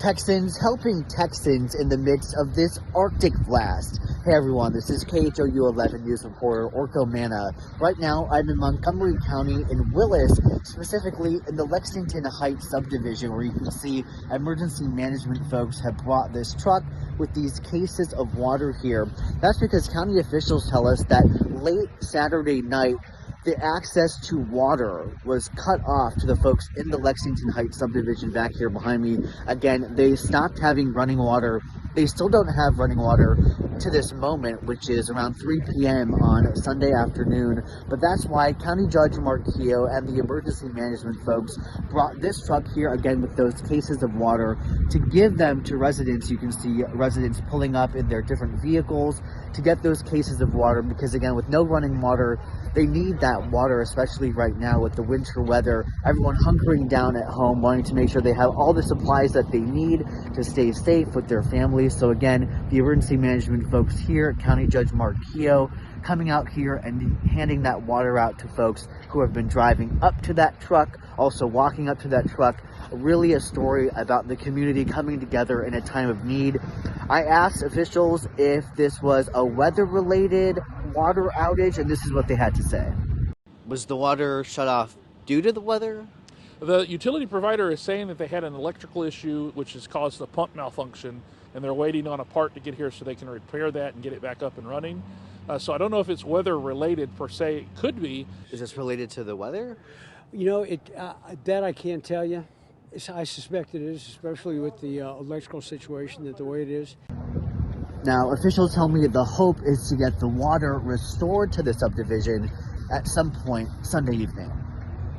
Texans helping Texans in the midst of this Arctic blast. Hey everyone, this is KHOU 11 News reporter Orko Manna. Right now, I'm in Montgomery County in Willis, specifically in the Lexington Heights subdivision, where you can see emergency management folks have brought this truck with these cases of water here. That's because county officials tell us that late Saturday night, the access to water was cut off to the folks in the Lexington Heights subdivision back here behind me. Again, they stopped having running water. They still don't have running water to this moment, which is around 3 p.m. on Sunday afternoon. But that's why County Judge Mark KHOU and the emergency management folks brought this truck here, again, with those cases of water to give them to residents. You can see residents pulling up in their different vehicles to get those cases of water, because again, with no running water, they need that water, especially right now with the winter weather. Everyone hunkering down at home, wanting to make sure they have all the supplies that they need to stay safe with their families. So again, the emergency management folks here, County Judge Mark KHOU, coming out here and handing that water out to folks who have been driving up to that truck, also walking up to that truck. Really a story about the community coming together in a time of need. I asked officials if this was a weather-related water outage, and this is what they had to say. Was the water shut off due to the weather? The utility provider is saying that they had an electrical issue which has caused a pump malfunction, and they're waiting on a part to get here so they can repair that and get it back up and running. So I don't know if it's weather related per se. It could be. Is this related to the weather? You know, that I can't tell you. I suspect it is, especially with the electrical situation, that the way it is. Now, officials tell me the hope is to get the water restored to the subdivision at some point Sunday evening.